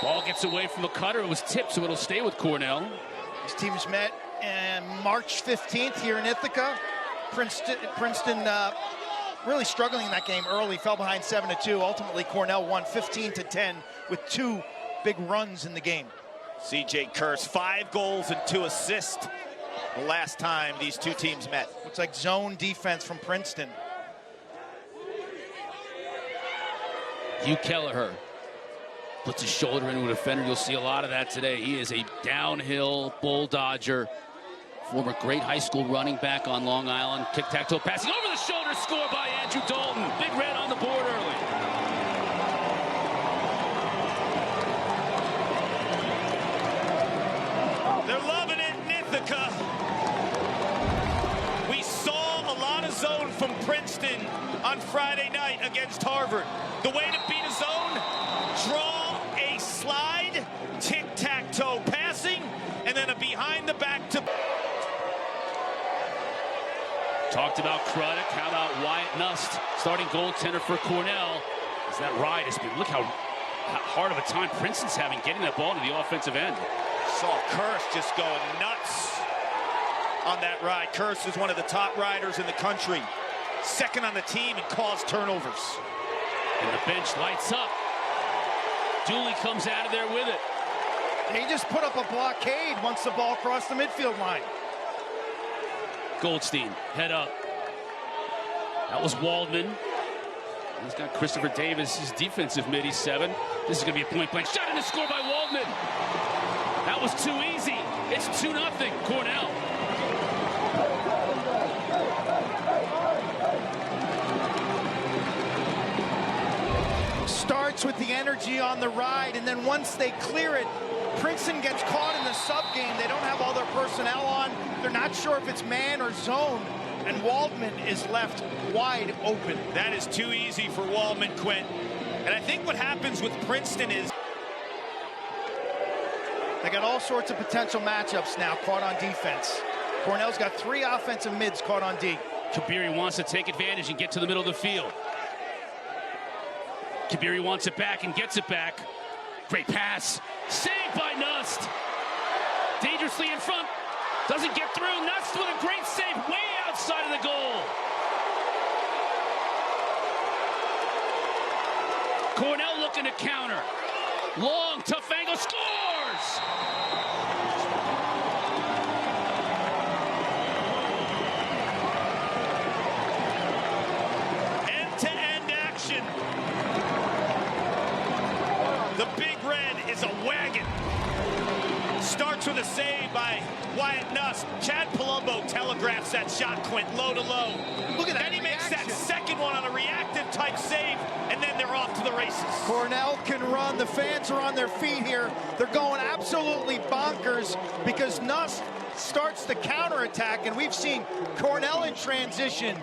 Ball gets away from a cutter. It was tipped, so it'll stay with Cornell. These teams met on March 15th here in Ithaca. Princeton really struggling in that game early, fell behind 7-2. Ultimately, Cornell won 15-10 with 2 big runs in the game. C.J. Kurse, 5 goals and 2 assists the last time these two teams met. Looks like zone defense from Princeton. Hugh Kelleher puts his shoulder into a defender. You'll see a lot of that today. He is a downhill bulldodger. Former great high school running back on Long Island. Tic-tac-toe passing over the shoulder, score by Andrew Dalton. Big red on the board early. They're loving it in Ithaca. We saw a lot of zone from Princeton on Friday night against Harvard. The way to beat a zone, draw a slide, tic-tac-toe passing, and then a behind-the-back to... Talked about Craddock. How about Wyatt Nust, starting goaltender for Cornell? As that ride has been, look how hard of a time Princeton's having getting that ball to the offensive end. Saw Kurse just going nuts on that ride. Kurse is one of the top riders in the country. Second on the team and caused turnovers. And the bench lights up. Dooley comes out of there with it. He just put up a blockade once the ball crossed the midfield line. Goldstein, head up. That was Waldman. He's got Christopher Davis, his defensive mid, he's 7. This is going to be a point-blank shot and a score by Waldman. That was too easy. It's 2-0, Cornell. Starts with the energy on the ride, and then once they clear it, Princeton gets caught in the sub game. They don't have all their personnel on. They're not sure if it's man or zone, and Waldman is left wide open. That is too easy for Waldman, Quint. And I think what happens with Princeton is they got all sorts of potential matchups now caught on defense. Cornell's got 3 offensive mids caught on D. Kabiri wants to take advantage and get to the middle of the field. Kabiri wants it back and gets it back. Great pass. Saved by Nust. Dangerously in front. Doesn't get through. Nust with a great save way outside of the goal. Cornell looking to counter. Long, tough angle. Scores! End-to-end action. The Big Red is a wagon. Starts with a save by Wyatt Nust. Chad Palumbo telegraphs that shot, Quint, low to low. Look at that. Then he makes that second one on a reactive type save, and then they're off to the races. Cornell can run. The fans are on their feet here. They're going absolutely bonkers because Nust starts the counterattack, and we've seen Cornell in transition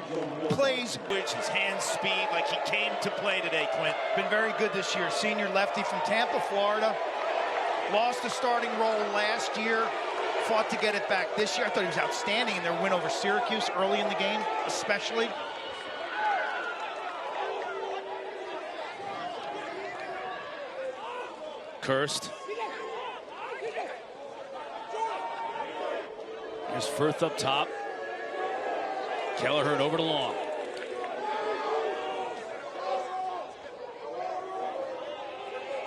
plays. Which his hand speed like he came to play today, Quint. Been very good this year. Senior lefty from Tampa, Florida. Lost a starting role last year. Fought to get it back this year. I thought he was outstanding in their win over Syracuse early in the game, especially. Cursed. Here's Firth up top. Kelleher over to Long.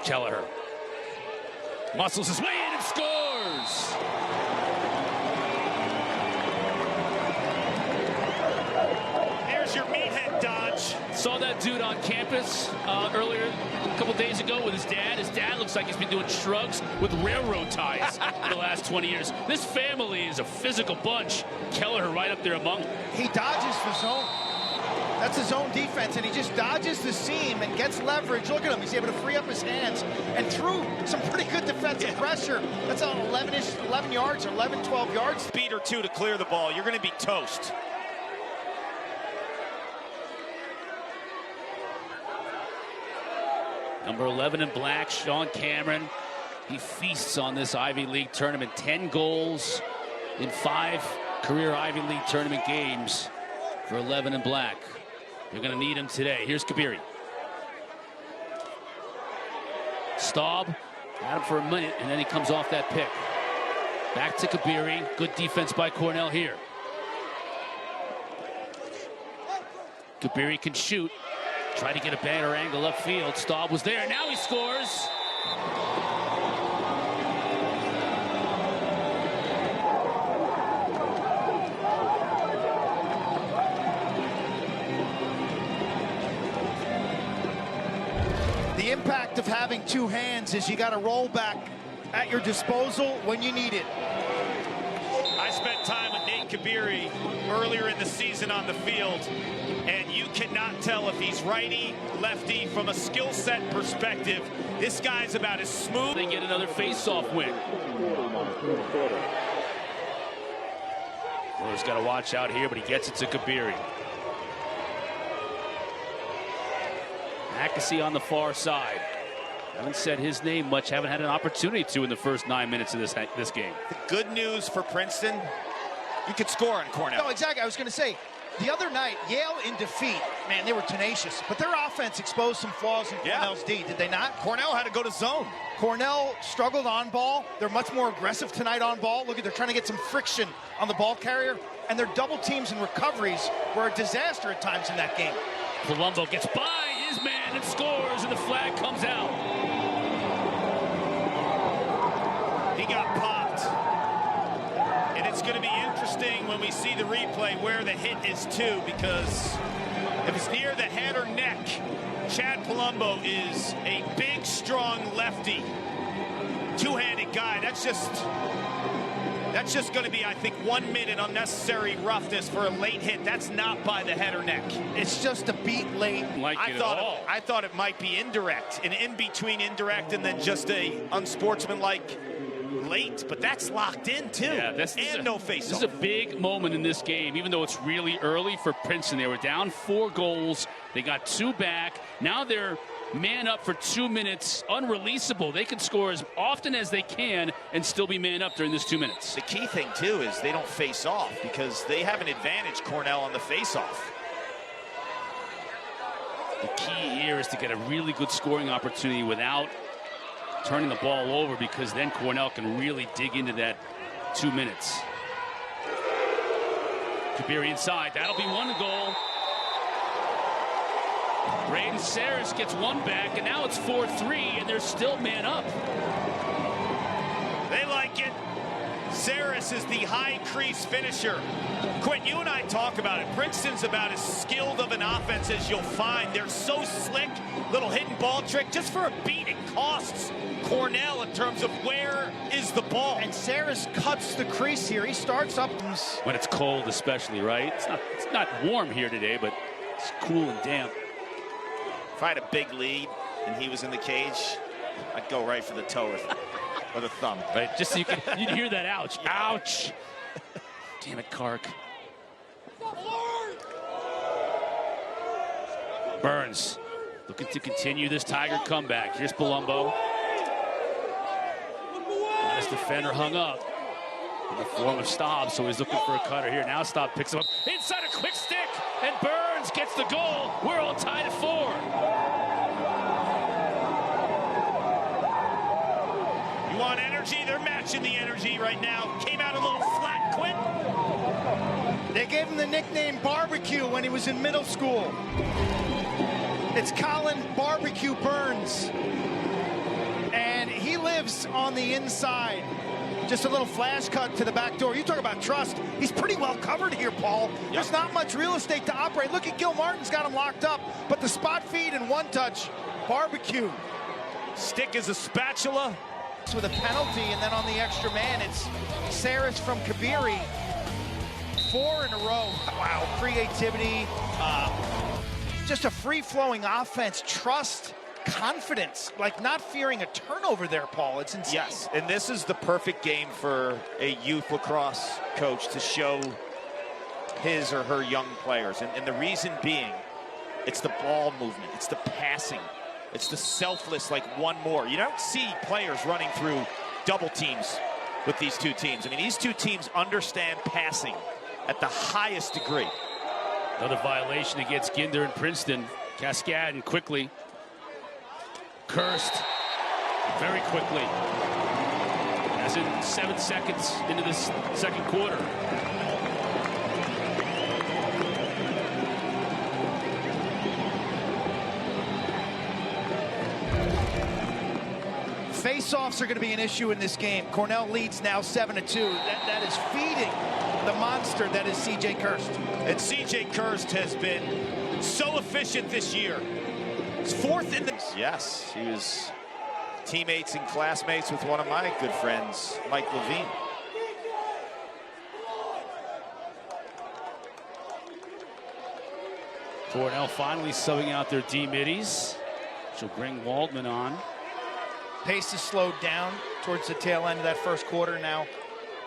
Kelleher muscles his way in and scores. There's your meathead dodge. Saw that dude on campus earlier a couple days ago with his dad. His dad looks like he's been doing shrugs with railroad ties for the last 20 years. This family is a physical bunch. Kelleher right up there among them. He dodges the zone. That's his own defense, and he just dodges the seam and gets leverage. Look at him. He's able to free up his hands and through some pretty good defensive pressure. That's on 11 yards, 11, 12 yards. Speed or 2 to clear the ball. You're going to be toast. Number 11 in black, Sean Cameron. He feasts on this Ivy League tournament. 10 goals in 5 career Ivy League tournament games for 11 in black. You're going to need him today. Here's Kabiri. Staub Had him for a minute, and then he comes off that pick. Back to Kabiri. Good defense by Cornell here. Kabiri can shoot. Try to get a better angle upfield. Staub was there. Now he scores. The impact of having two hands is you got to roll back at your disposal when you need it. I spent time with Nate Kabiri earlier in the season on the field, and you cannot tell if he's righty, lefty. From a skill set perspective, this guy's about as smooth. They get another face-off win. Miller's got to watch out here, but he gets it to Kabiri. Agassi on the far side. Haven't said his name much, haven't had an opportunity to in the first 9 minutes of this game. The good news for Princeton, you could score on Cornell. No, exactly. I was going to say, the other night, Yale in defeat, man, they were tenacious. But their offense exposed some flaws in Cornell's D, did they not? Cornell had to go to zone. Cornell struggled on ball. They're much more aggressive tonight on ball. Look at, they're trying to get some friction on the ball carrier. And their double teams and recoveries were a disaster at times in that game. Palumbo gets by his man and scores, and the flag comes out. He got popped. And it's going to be interesting when we see the replay where the hit is to, because if it's near the head or neck, Chad Palumbo is a big, strong lefty. Two-handed guy. That's just going to be, I think, 1 minute unnecessary roughness for a late hit. That's not by the head or neck. It's just a beat late. I thought it might be indirect, an in-between indirect and then just a unsportsmanlike late, but that's locked in too. Yeah, no face-off. This is a big moment in this game, even though it's really early for Princeton. They were down 4 goals. They got 2 back. Now they're man up for 2 minutes, unreleasable. They can score as often as they can and still be man up during this 2 minutes. The key thing too is they don't face off, because they have an advantage, Cornell, on the face-off. The key here is to get a really good scoring opportunity without turning the ball over, because then Cornell can really dig into that 2 minutes. Kabiri inside. That'll be 1 goal. Braden Saris gets 1 back, and now it's 4-3, and they're still man up. They like it. Saris is the high crease finisher. Quinn, you and I talk about it. Princeton's about as skilled of an offense as you'll find. They're so slick, little hidden ball trick. Just for a beat, it costs Cornell in terms of where is the ball. And Saris cuts the crease here. He starts up. When it's cold especially, right? It's not warm here today, but it's cool and damp. If I had a big lead and he was in the cage, I'd go right for the toe or the thumb. Right, just so you'd hear that ouch. Ouch! Damn it, Kark. Burns looking to continue this Tiger comeback. Here's Palumbo. This defender hung up in the form of Staub, so he's looking for a cutter here. Now Staub picks him up inside a quick stick, and Burns gets the goal. We're all tied at 4. You want energy? They're matching the energy right now. Came out a little flat, Quinn. They gave him the nickname Barbecue when he was in middle school. It's Colin Barbecue Burns. And he lives on the inside. Just a little flash cut to the back door. You talk about trust. He's pretty well covered here, Paul. Yep. There's not much real estate to operate. Look at Gil Martin's got him locked up. But the spot feed and 1 touch, Barbecue. Stick is a spatula. With a penalty, and then on the extra man, it's Saris from Kabiri. 4 in a row. Wow, creativity. Just a free-flowing offense. Trust. Confidence, like not fearing a turnover there, Paul. It's insane. Yes, and this is the perfect game for a youth lacrosse coach to show his or her young players. And the reason being, it's the ball movement, it's the passing, it's the selfless, like one more. You don't see players running through double teams with these two teams. I mean, these two teams understand passing at the highest degree. Another violation against Ginder and Princeton. Cascade quickly. Cursed. very quickly. As in 7 seconds into this second quarter. Face-offs are going to be an issue in this game. Cornell leads now 7-2. That is feeding the monster that is C.J. Kirst. And C.J. Kirst has been so efficient this year. He's fourth in the... Yes, he was teammates and classmates with one of my good friends, Mike Levine. Cornell finally subbing out their D middies. She'll bring Waldman on. Pace is slowed down towards the tail end of that first quarter now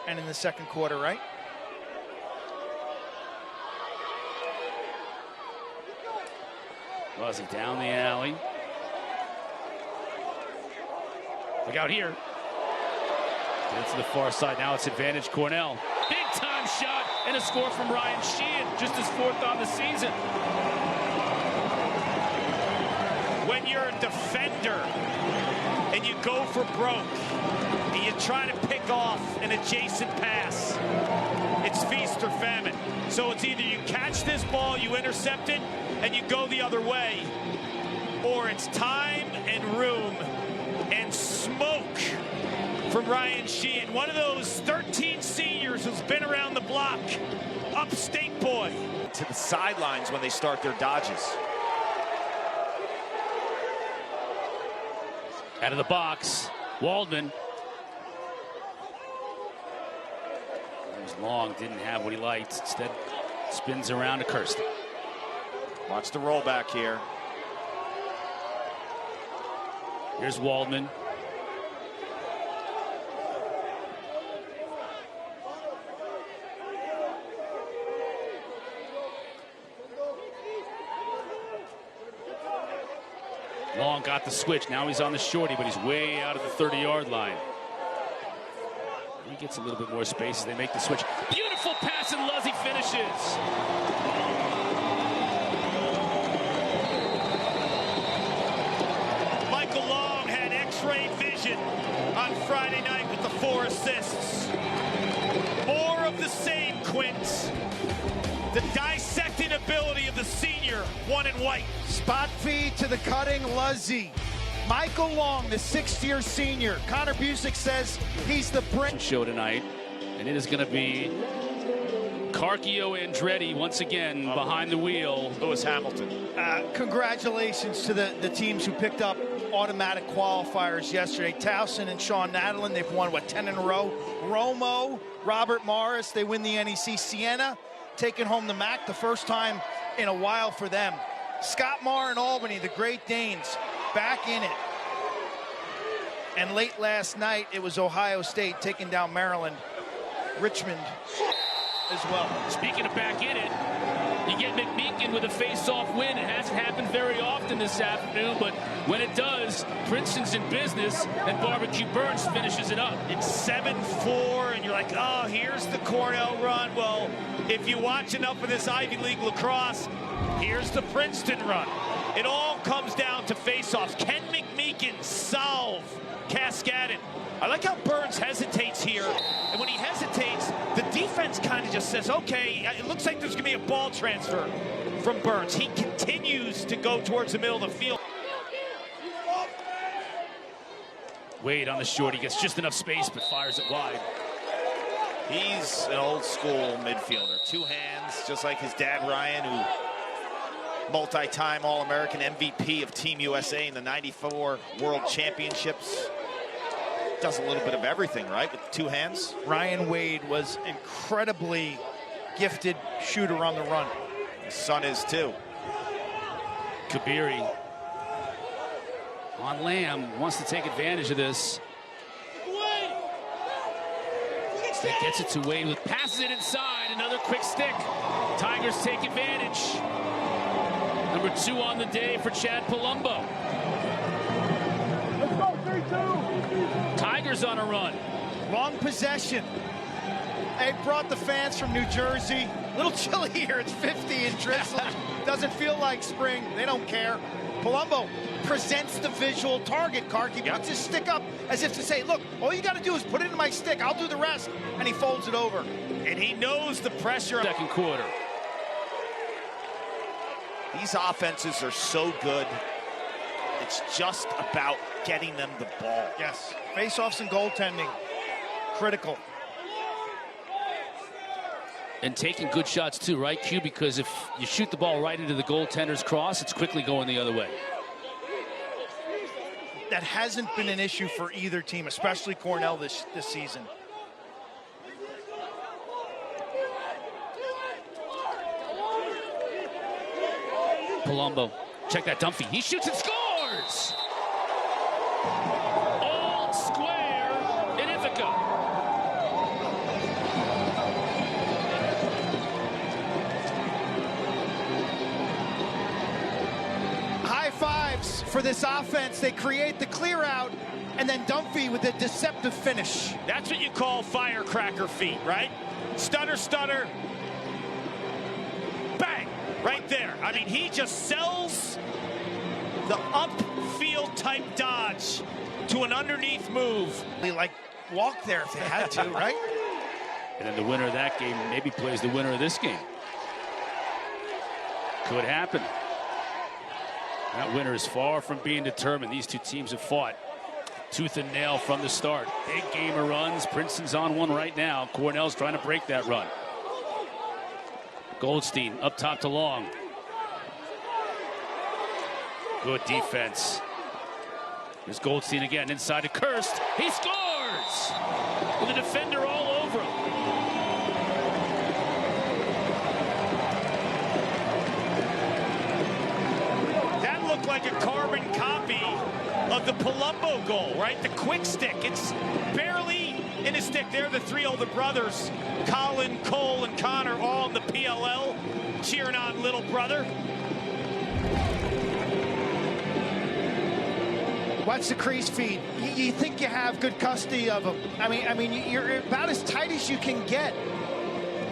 and in the second quarter, right? Luzzy down the alley. Look out here. Get to the far side. Now it's advantage Cornell. Big time shot and a score from Ryan Sheehan. Just his fourth on the season. When you're a defender and you go for broke and you try to pick off an adjacent pass, it's feast or famine. So it's either you catch this ball, you intercept it, and you go the other way, or it's time and room and smoke from Ryan Sheehan, one of those 13 seniors who's been around the block, upstate boy. To the sidelines when they start their dodges. Out of the box, Waldman. It was long, didn't have what he liked. Instead, spins around to Kirsten. Watch the rollback here. Here's Waldman. Long got the switch. Now he's on the shorty, but he's way out of the 30-yard line. He gets a little bit more space as they make the switch. Beautiful pass, and Luzzy finishes. Michael Long had X-ray vision on Friday night with the 4 assists. More of the same, Quint. The dissecting ability of the senior, one in white. Spot feed to the cutting Luzzy. Michael Long, the 6th-year senior. Connor Busick says he's the Prince. Show tonight, and it is going to be Carchio Andretti once again behind the wheel. Lewis Hamilton. Congratulations to the teams who picked up automatic qualifiers yesterday. Towson and Sean Nadalin, they've won, what, 10 in a row? Romo, Robert Morris, they win the NEC. Sienna taking home the MAC, the first time in a while for them. Scott Marr and Albany, the Great Danes, back in it. And late last night, it was Ohio State taking down Maryland. Richmond as well. Speaking of back in it, you get McMeekin with a face-off win. It hasn't happened very often this afternoon, but when it does, Princeton's in business, and Barbecue Burns finishes it up. It's 7-4, and you're like, oh, here's the Cornell run. Well, if you watch enough of this Ivy League lacrosse, here's the Princeton run. It all comes down to face-offs. Can McMeekin solve Cascadon? I like how Burns hesitates here, and when he hesitates, the defense kind of just says, okay, it looks like there's going to be a ball transfer from Burns. He continues to go towards the middle of the field. Wade on the short. He gets just enough space, but fires it wide. He's an old school midfielder. 2 hands, just like his dad, Ryan, who multi-time All-American MVP of Team USA in the '94 World Championships. Does a little bit of everything, right, with 2 hands. Ryan Wade was incredibly gifted shooter on the run. His son is too. Kabiri on Lamb, wants to take advantage of this. Stick gets it to Wade, with passes it inside. Another quick stick. Tigers take advantage. Number 2 on the day for Chad Palumbo. Let's go, 3-2. Tigers on a run. Long possession. They brought the fans from New Jersey. A little chilly here. It's 50 and drizzling. Doesn't feel like spring. They don't care. Palumbo presents the visual target, Kark. He puts his stick up as if to say, look, all you got to do is put it in my stick. I'll do the rest. And he folds it over. And he knows the pressure. Second quarter. These offenses are so good. It's just about getting them the ball. Yes. Face-offs and goaltending. Critical. And taking good shots too, right, Q? Because if you shoot the ball right into the goaltender's cross, it's quickly going the other way. That hasn't been an issue for either team, especially Cornell this season. Palumbo, check that Dunphy. He shoots and scores! Old Square in Ithaca. High fives for this offense. They create the clear out, and then Dunphy with a deceptive finish. That's what you call firecracker feet, right? Stutter, stutter. Bang! Right there. I mean, he just sells the upfield type dodge to an underneath move. They like walk there if they had to, right? And then the winner of that game maybe plays the winner of this game. Could happen. That winner is far from being determined. These two teams have fought tooth and nail from the start. Big game of runs. Princeton's on one right now. Cornell's trying to break that run. Goldstein up top to Long. Good defense. There's Goldstein again inside to Kirst. He scores! With the defender all over him. That looked like a carbon copy of the Palumbo goal, right? The quick stick. It's barely in his stick. They're the three older brothers. Colin, Cole, and Connor all in the PLL cheering on little brother. Watch the crease feed. You think you have good custody of him. I mean, you're about as tight as you can get.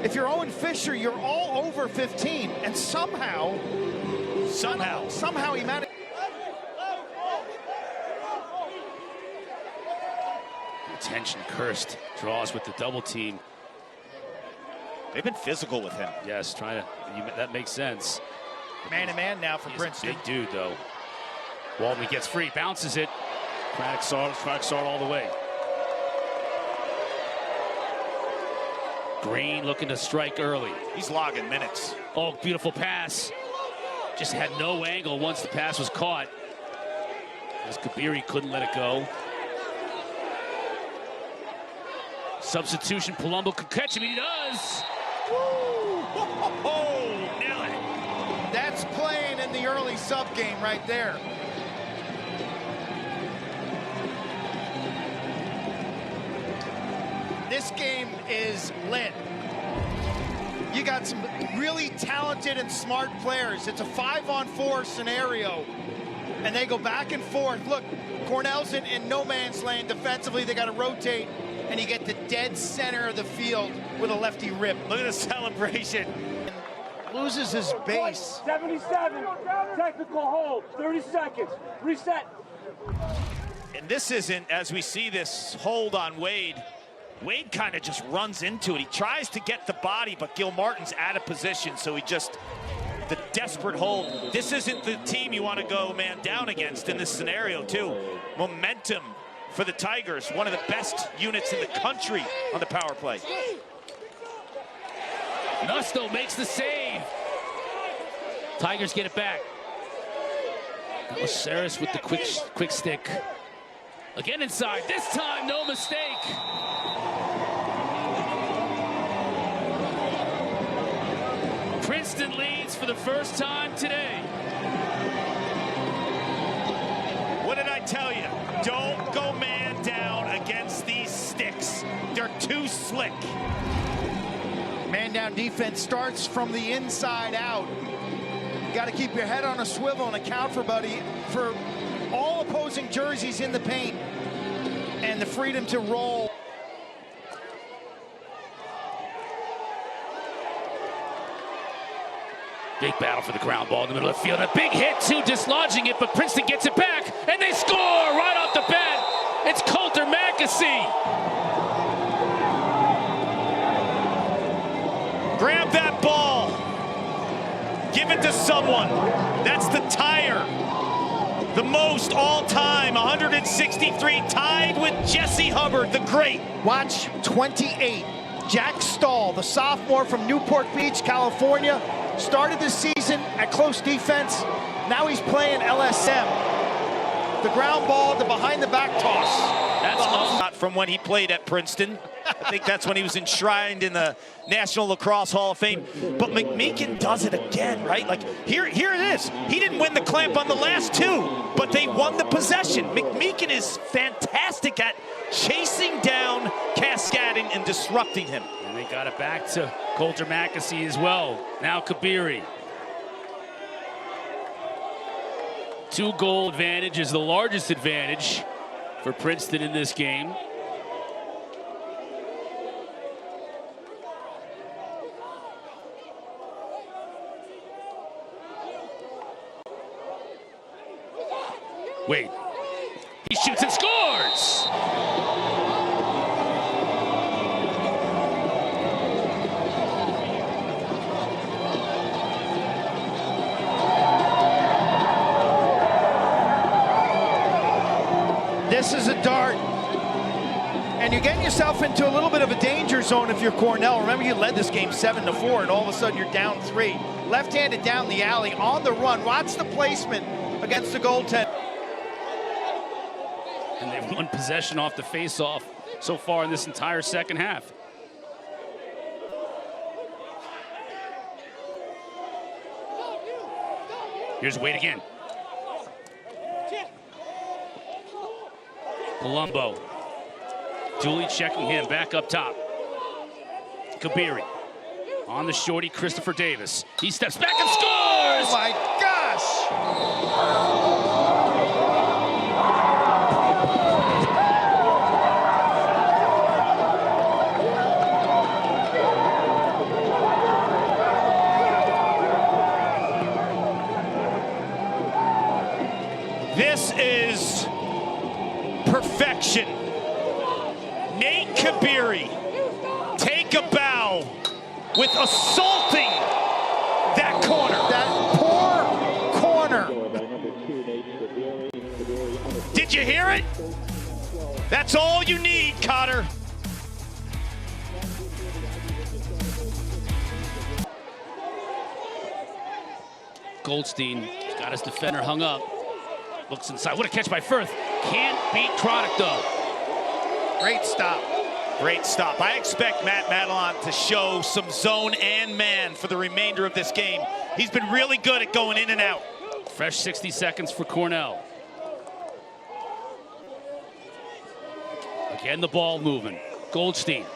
If you're Owen Fisher, you're all over 15, and somehow he managed. Attention, Kirst draws with the double team. They've been physical with him. Yes, trying to. That makes sense. Man-to-man now for He's Princeton. a big dude, though. Walton gets free, bounces it. Crack Sard all the way. Green looking to strike early. He's logging minutes. Oh, beautiful pass. Just had no angle once the pass was caught. As Kabiri couldn't let it go. Substitution, Palumbo could catch him, he does! Woo! Oh, nail it. That's playing in the early sub game right there. This game is lit. You got some really talented and smart players. It's a 5-on-4 scenario, and they go back and forth. Look, Cornell's in no man's land defensively. They got to rotate, and you get the dead center of the field with a lefty rip. Look at the celebration. Loses his base. 77, technical hold, 30 seconds, reset. And this isn't, as we see this hold on Wade, Wade kind of just runs into it. He tries to get the body, but Gil Martin's out of position, so he just, the desperate hold. This isn't the team you want to go man down against in this scenario, too. Momentum for the Tigers, one of the best units in the country on the power play. Nusto makes the save. Tigers get it back. That was Saris with the quick stick. Again inside, this time no mistake. Princeton leads for the first time today. What did I tell you? Don't go man down against these sticks. They're too slick. Man down defense starts from the inside out. You got to keep your head on a swivel and account for all opposing jerseys in the paint and the freedom to roll. Big battle for the ground ball in the middle of the field. A big hit, too, dislodging it, but Princeton gets it back, and they score right off the bat. It's Coulter Mackesy. Grab that ball. Give it to someone. That's the tire. The most all-time, 163, tied with Jesse Hubbard, the great. Watch 28. Jack Stahl, the sophomore from Newport Beach, California, started this season at close defense. Now he's playing LSM. The ground ball, the behind-the-back toss. That's not from when he played at Princeton. I think that's when he was enshrined in the National Lacrosse Hall of Fame. But McMeekin does it again, right? Like, here it is. He didn't win the clamp on the last two, but they won the possession. McMeekin is fantastic at chasing down, cascading, and disrupting him. And they got it back to Coulter Mackesy as well. Now Kabiri. 2-goal advantage is the largest advantage for Princeton in this game. Wait, he shoots and scores! This is a dart. And you're getting yourself into a little bit of a danger zone if you're Cornell. Remember, you led this game 7-4, and all of a sudden you're down 3. Left-handed down the alley, on the run. Watch the placement against the goaltender. And they've won possession off the face-off so far in this entire second half. Here's Wade again. Palumbo. Dooley checking him back up top. Kabiri. On the shorty, Christopher Davis. He steps back and scores! Oh my gosh! This is perfection. Nate Kabiri, take a bow with assaulting that corner. That poor corner. Did you hear it? That's all you need, Cotter. Goldstein got his defender hung up. Looks inside. What a catch by Firth. Can't beat Croddick, though. Great stop. Great stop. I expect Matt Madelon to show some zone and man for the remainder of this game. He's been really good at going in and out. Fresh 60 seconds for Cornell. Again, the ball moving. Goldstein.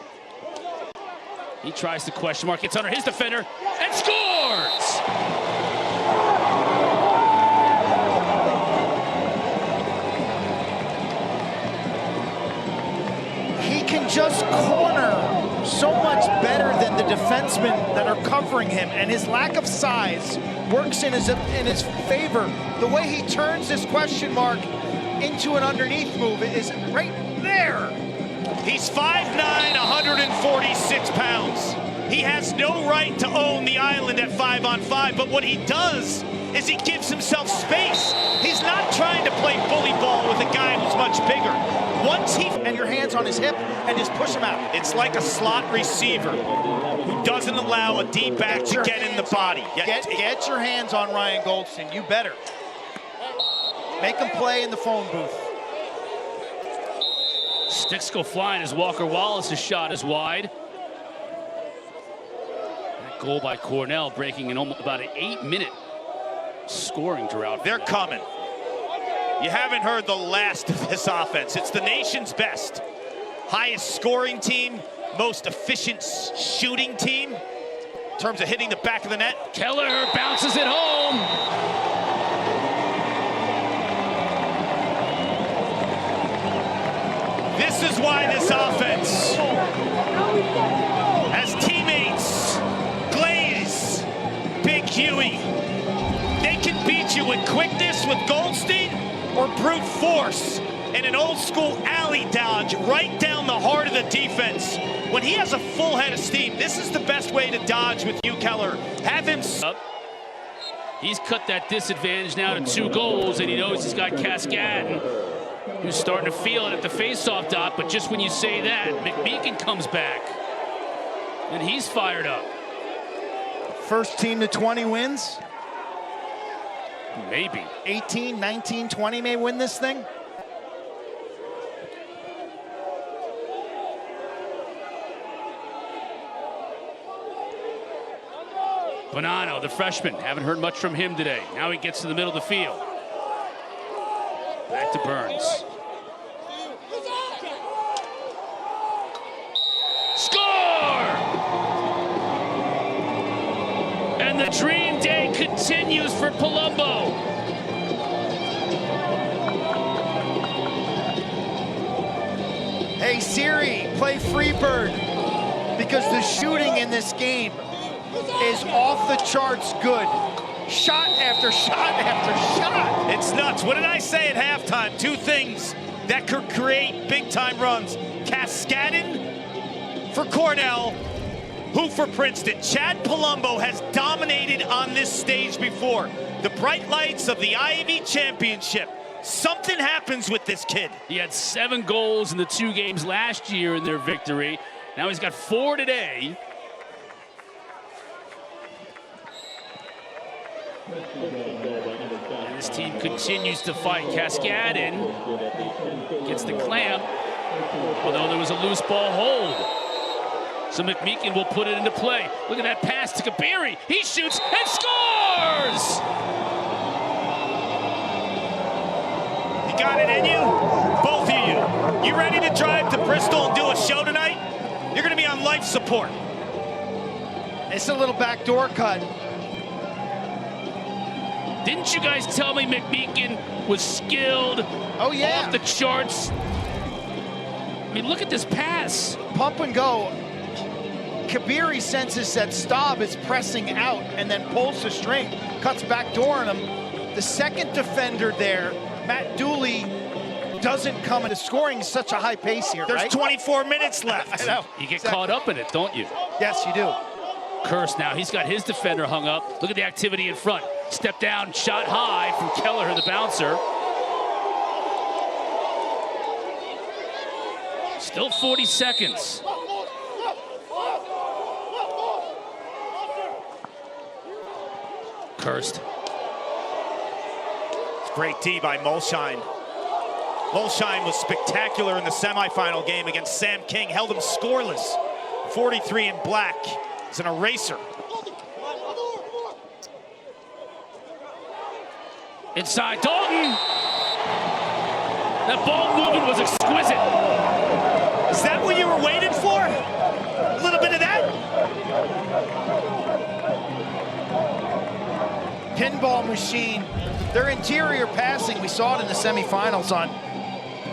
He tries to question mark. Gets under his defender and scores! Just corner so much better than the defensemen that are covering him, and his lack of size works in his favor. The way he turns this question mark into an underneath move is right there. He's 5'9", 146 pounds. He has no right to own the island at 5-on-5, but what he does is he gives himself space. He's not trying to play bully ball with a guy who's much bigger. Once he and your hands on his hip and just push him out. It's like a slot receiver who doesn't allow a D-back to get in the body. Get your hands on Ryan Goldstein. You better. Make him play in the phone booth. Sticks go flying as Walker Wallace's shot is wide. That goal by Cornell breaking in about an 8-minute scoring drought. They're coming. You haven't heard the last of this offense. It's the nation's best. Highest scoring team, most efficient shooting team in terms of hitting the back of the net. Kelleher bounces it home. This is why this offense has teammates Glaze, Big Huey, it with quickness with Goldstein or brute force and an old school alley dodge right down the heart of the defense. When he has a full head of steam, this is the best way to dodge with Hugh Keller. Have him up. He's cut that disadvantage now to 2 goals, and he knows he's got Cascadden, who's starting to feel it at the faceoff dot. But just when you say that, McMeekin comes back, and he's fired up. First team to 20 wins. Maybe. 18, 19, 20 may win this thing. Bonanno, the freshman, haven't heard much from him today. Now he gets to the middle of the field. Back to Burns. Score! And the dream day continues for Palumbo. Hey Siri, play Freebird, because the shooting in this game is off the charts good. Shot after shot after shot. It's nuts. What did I say at halftime? 2 things that could create big-time runs. Cascadden for Cornell, who for Princeton. Chad Palumbo has dominated on this stage before. The bright lights of the Ivy Championship. Something happens with this kid. He had 7 goals in the 2 games last year in their victory. Now he's got 4 today. And this team continues to fight. Cascadden gets the clamp, although there was a loose ball hold. So McMeekin will put it into play. Look at that pass to Kabiri. He shoots and scores! You got it in you? Both of you. You ready to drive to Bristol and do a show tonight? You're going to be on life support. It's a little backdoor cut. Didn't you guys tell me McMeekin was skilled? Oh, yeah. Off the charts. I mean, look at this pass. Pump and go. Kabiri senses that Staub is pressing out and then pulls the string, cuts backdoor on him. The second defender there, Matt Dooley, doesn't come into scoring such a high pace here. There's right? 24 minutes left. I know. You get caught up in it, don't you? Yes, you do. Curse now. He's got his defender hung up. Look at the activity in front. Step down, shot high from Kelleher, the bouncer. Still 40 seconds. Cursed. Great D by Molsheim. Molsheim was spectacular in the semifinal game against Sam King. Held him scoreless. 43 in black. He's an eraser. Inside Dalton. That ball movement was exquisite. Is that what you were waiting for? A little bit of that? Pinball machine. Their interior passing, we saw it in the semifinals on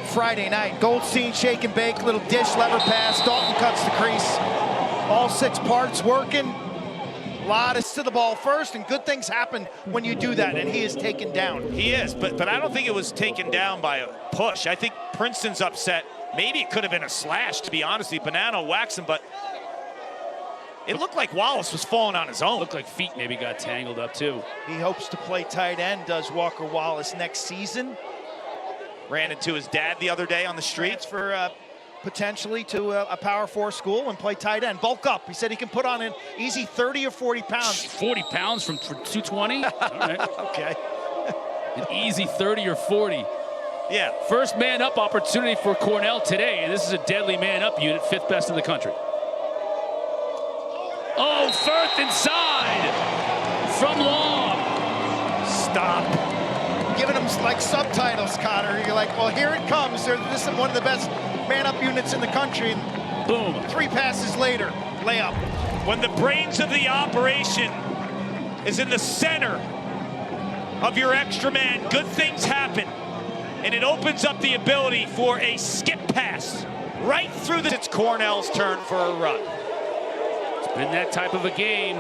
Friday night. Goldstein shake and bake, little dish lever pass. Dalton cuts the crease. All 6 parts working. A lot of to the ball first, and good things happen when you do that, and he is taken down. He is, but I don't think it was taken down by a push. I think Princeton's upset. Maybe it could have been a slash, to be honest. Bonanno whacks him, but it looked like Wallace was falling on his own. Looked like feet maybe got tangled up too. He hopes to play tight end, does Walker Wallace next season. Ran into his dad the other day on the streets. For potentially to a Power 4 school and play tight end. Bulk up. He said he can put on an easy 30 or 40 pounds. 40 pounds from 220? All right. Okay. An easy 30 or 40. Yeah. First man up opportunity for Cornell today, and this is a deadly man up unit, 5th best in the country. Oh, Firth inside from Long. Stop. Giving him like subtitles, Connor. You're like, well, here it comes. This is one of the best man-up units in the country. And boom. 3 passes later, layup. When the brains of the operation is in the center of your extra man, good things happen. And it opens up the ability for a skip pass right through the... It's Cornell's turn for a run. It's been that type of a game.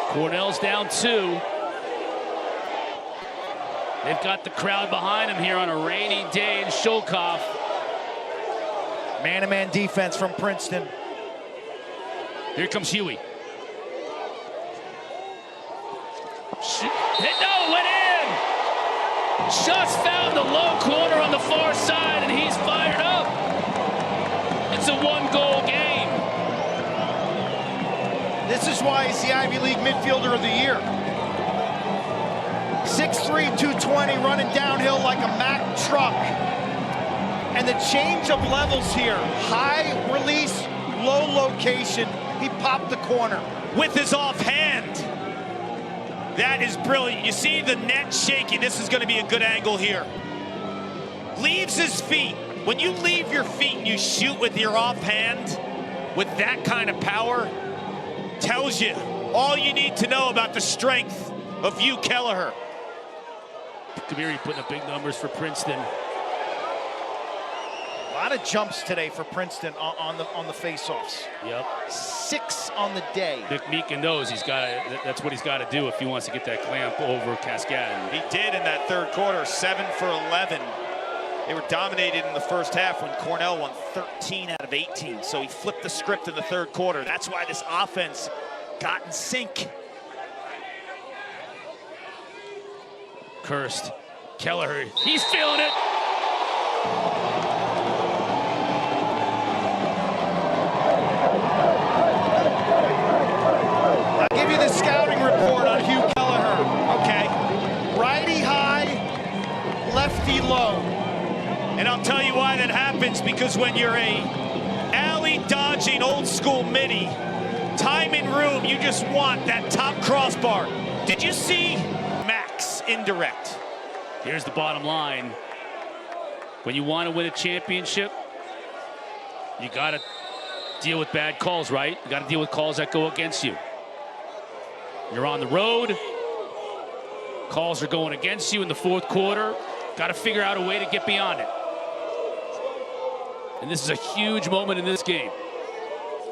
Cornell's down 2. They've got the crowd behind them here on a rainy day in Sholkoff. Man-to-man defense from Princeton. Here comes Huey. Hit, no, went in! Just found the low corner on the far side, and he's fired up. It's a one-goal game. This is why he's the Ivy League Midfielder of the Year. 6'3", 220, running downhill like a Mack truck. And the change of levels here, high release, low location. He popped the corner. With his offhand. That is brilliant. You see the net shaking. This is going to be a good angle here. Leaves his feet. When you leave your feet and you shoot with your offhand, with that kind of power, tells you all you need to know about the strength of Hugh Kelleher. Kabiri putting up big numbers for Princeton. A lot of jumps today for Princeton on the face-offs. Yep. 6 on the day. Vic Meekin knows that's what he's got to do if he wants to get that clamp over Cascade. He did in that third quarter, 7 for 11. They were dominated in the first half when Cornell won 13 out of 18. So he flipped the script in the third quarter. That's why this offense got in sync. Cursed. Kelleher, he's feeling it. I'll give you the scouting report on Hugh Kelleher. Okay. Righty high, lefty low. And I'll tell you why that happens, because when you're a alley-dodging old-school midi, time and room, you just want that top crossbar. Did you see Max indirect? Here's the bottom line. When you want to win a championship, you got to deal with bad calls, right? You got to deal with calls that go against you. You're on the road. Calls are going against you in the fourth quarter. Got to figure out a way to get beyond it. And this is a huge moment in this game.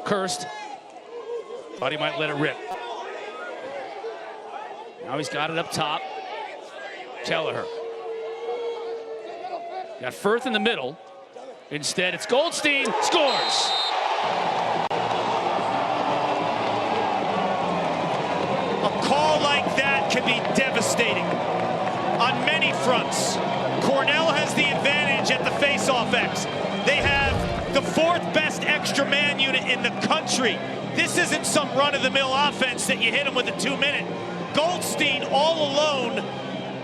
Cursed. Thought he might let it rip. Now he's got it up top. Kelleher. Got Firth in the middle. Instead, it's Goldstein. Scores! A call like that can be devastating on many fronts. Cornell has the advantage at the face-off X. They have the 4th best extra man unit in the country. This isn't some run-of-the-mill offense that you hit him with a 2-minute. Goldstein all alone.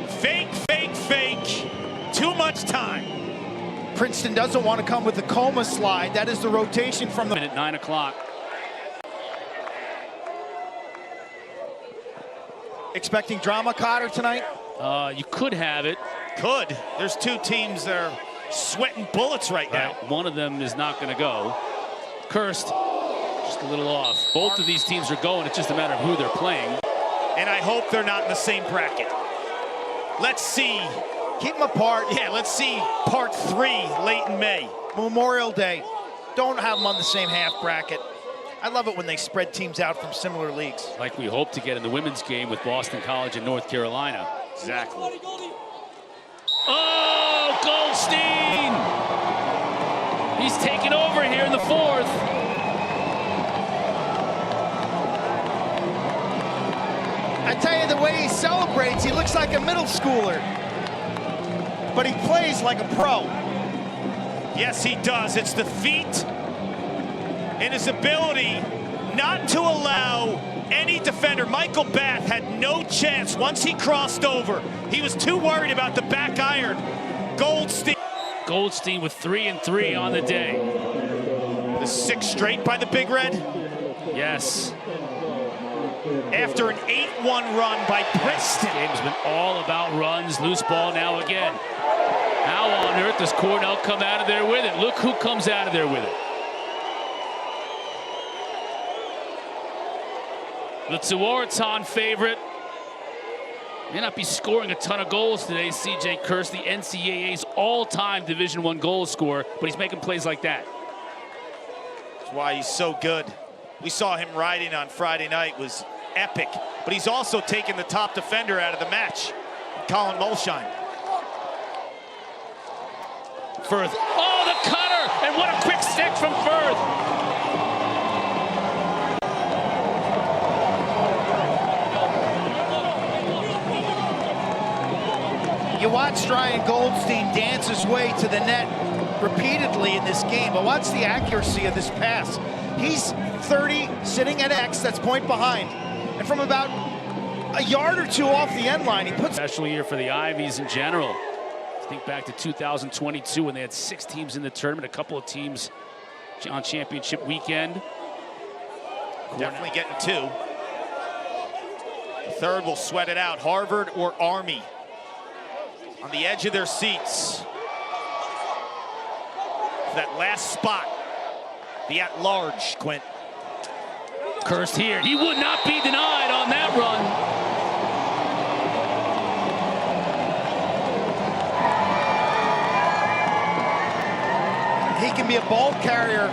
Fake, fake, fake. Too much time. Princeton doesn't want to come with the coma slide. That is the rotation from the... At 9 o'clock. Expecting drama, Cotter, tonight? You could have it. Could. There's 2 teams that are sweating bullets right now. One of them is not going to go. Cursed. Just a little off. Both of these teams are going. It's just a matter of who they're playing. And I hope they're not in the same bracket. Let's see. Keep them apart. Yeah, let's see part 3 late in May. Memorial Day. Don't have them on the same half bracket. I love it when they spread teams out from similar leagues. Like we hope to get in the women's game with Boston College and North Carolina. Exactly. Oh, Goldstein! He's taking over here in the 4th. I tell you, the way he celebrates, he looks like a middle schooler. But he plays like a pro. Yes, he does. It's the feet and his ability not to allow any defender. Michael Bath had no chance once he crossed over. He was too worried about the back iron. Goldstein with 3 and 3 on the day. The 6th straight by the Big Red. Yes. After an 8-1 run by Princeton. Game's been all about runs. Loose ball now again. How on earth does Cornell come out of there with it? Look who comes out of there with it. The Tsuwaratan favorite. May not be scoring a ton of goals today, C.J. Kurse, the NCAA's all-time Division I goal scorer, but he's making plays like that. That's why he's so good. We saw him riding on Friday night, was epic, but he's also taken the top defender out of the match, Colin Mulshine. Firth. Oh, the cutter! And what a quick stick from Firth! You watched Ryan Goldstein dance his way to the net repeatedly in this game, but watch the accuracy of this pass. He's 30, sitting at X, that's point behind. And from about a yard or two off the end line, he puts... Special year for the Ivies in general. Think back to 2022 when they had 6 teams in the tournament, a couple of teams on championship weekend. Definitely getting 2. The third will sweat it out. Harvard or Army on the edge of their seats. For that last spot, the at-large, Quint. Cursed here. He would not be denied on that run. He can be a ball carrier,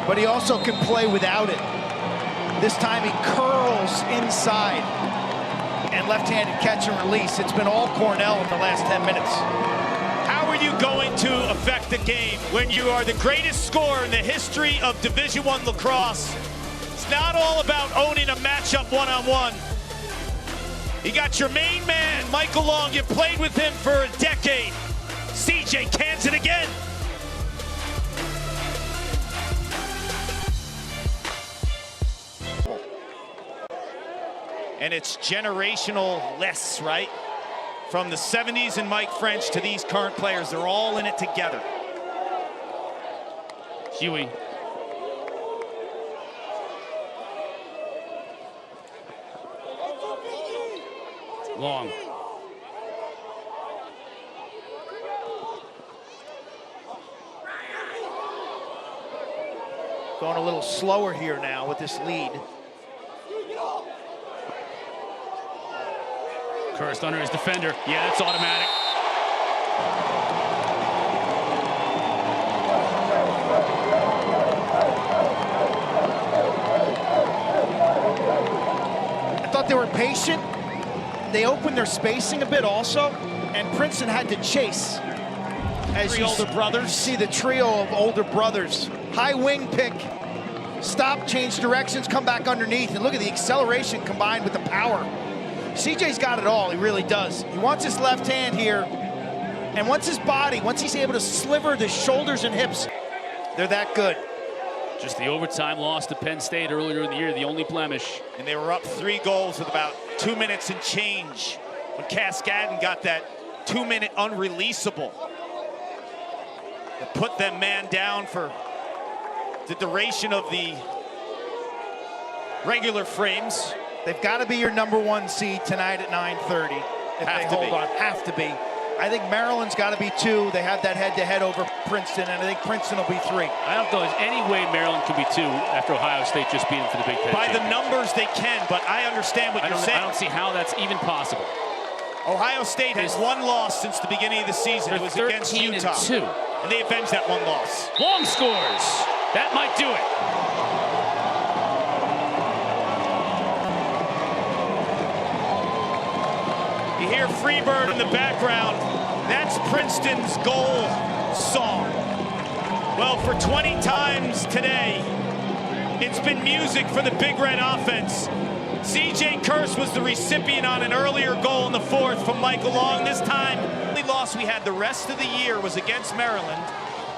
but he also can play without it. This time he curls inside and left-handed catch and release. It's been all Cornell in the last 10 minutes. How are you going to affect the game when you are the greatest scorer in the history of Division I lacrosse? It's not all about owning a matchup one-on-one. You got your main man, Michael Long. You played with him for a decade. CJ cans it again. And it's generational less, right? From the 70s and Mike French to these current players, they're all in it together. Huey. Long. Going a little slower here now with this lead. Cursed under his defender. Yeah, that's automatic. I thought they were patient. They opened their spacing a bit also, and Princeton had to chase. As you older brothers. see the trio of older brothers. High wing pick, stop, change directions, come back underneath, and look at the acceleration combined with the power. CJ's got it all, he really does. He wants his left hand here, and once his body, once he's able to sliver the shoulders and hips, they're that good. Just the overtime loss to Penn State earlier in the year, the only blemish. And they were up 3 goals with about 2 minutes and change when Cascadden got that 2-minute unreleasable that put them man down for the duration of the regular frames. They've got to be your #1 seed tonight at 9:30 if they hold on. Have to be. I think Maryland's got to be 2. They have that head-to-head over Princeton, and I think Princeton will be 3. I don't know there's any way Maryland could be 2 after Ohio State just beat them for the Big Ten. By the numbers they can, but I understand what you're saying. I don't see how that's even possible. Ohio State has 1 loss since the beginning of the season. It was against Utah. 13-2. And they avenged that 1 loss. Long scores. That might do it. You hear Freebird in the background. That's Princeton's goal song. Well, for 20 times today, it's been music for the Big Red offense. CJ Curse was the recipient on an earlier goal in the 4th from Michael Long. This time, the only loss we had the rest of the year was against Maryland,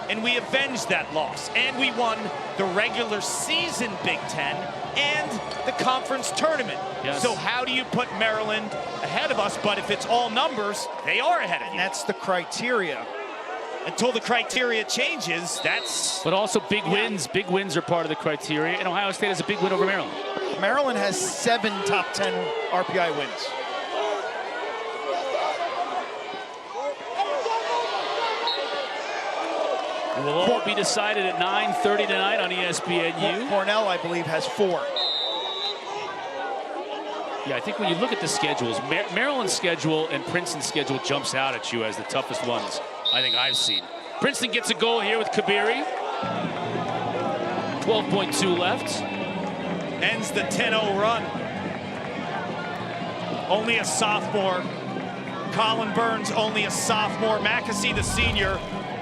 and we avenged that loss. And we won the regular season Big Ten and the conference tournament. Yes. So how do you put Maryland ahead of us? But if it's all numbers, they are ahead of you. That's the criteria. Until the criteria changes, that's... But also big wins. Big wins are part of the criteria, and Ohio State has a big win over Maryland. Maryland has 7 top 10 RPI wins. It will all be decided at 9:30 tonight on ESPNU. Cornell, I believe, has 4. Yeah, I think when you look at the schedules, Maryland's schedule and Princeton's schedule jumps out at you as the toughest ones I think I've seen. Princeton gets a goal here with Kabiri. 12.2 left. Ends the 10-0 run. Only a sophomore Colin Burns, only a sophomore. Mackesy, the senior,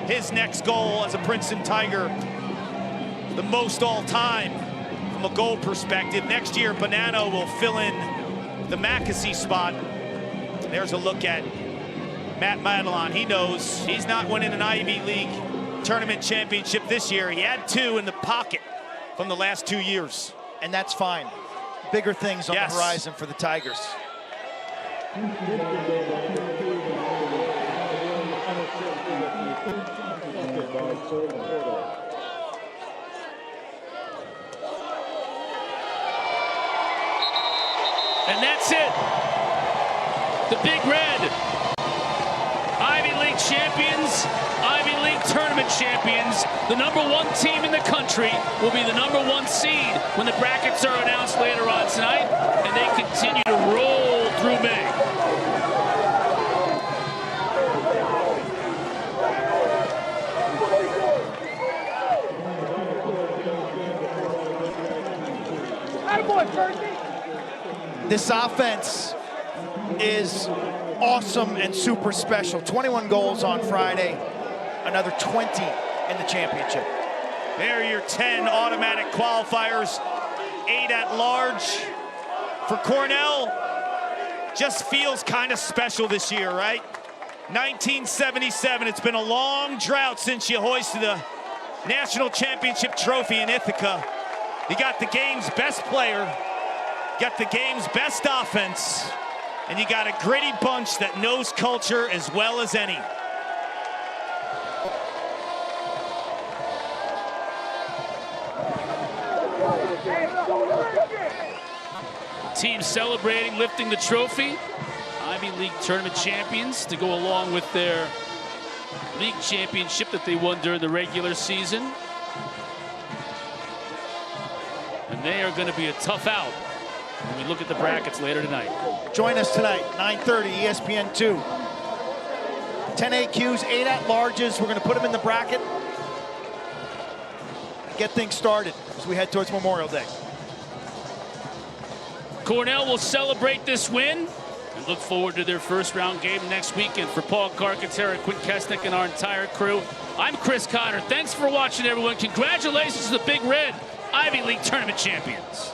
his next goal as a Princeton Tiger, the most all-time from a goal perspective. Next year, Bonanno will fill in the Mackesy spot. There's a look at Matt Madelon. He knows he's not winning an Ivy League tournament championship this year. He had 2 in the pocket from the last 2 years. And that's fine. Bigger things on the horizon for the Tigers. And that's it. The Big Red. Ivy League champions, Ivy League tournament champions. The #1 team in the country will be the #1 seed when the brackets are announced later on tonight, and they continue to roll through May. This offense is awesome and super special. 21 goals on Friday, another 20 in the championship. There are your 10 automatic qualifiers, 8 at large. For Cornell, just feels kind of special this year, right? 1977, it's been a long drought since you hoisted a national championship trophy in Ithaca. You got the game's best player, got the game's best offense, and you got a gritty bunch that knows culture as well as any. Team celebrating, lifting the trophy. Ivy League tournament champions to go along with their league championship that they won during the regular season. And they are going to be a tough out when we look at the brackets later tonight. Join us tonight, 9:30, ESPN2. 10 AQs, 8 at-larges. We're going to put them in the bracket. Get things started as we head towards Memorial Day. Cornell will celebrate this win and look forward to their first-round game next weekend. For Paul Carcaterra, Quinn Kesnick, and our entire crew, I'm Chris Cotter. Thanks for watching, everyone. Congratulations to the Big Red Ivy League tournament champions.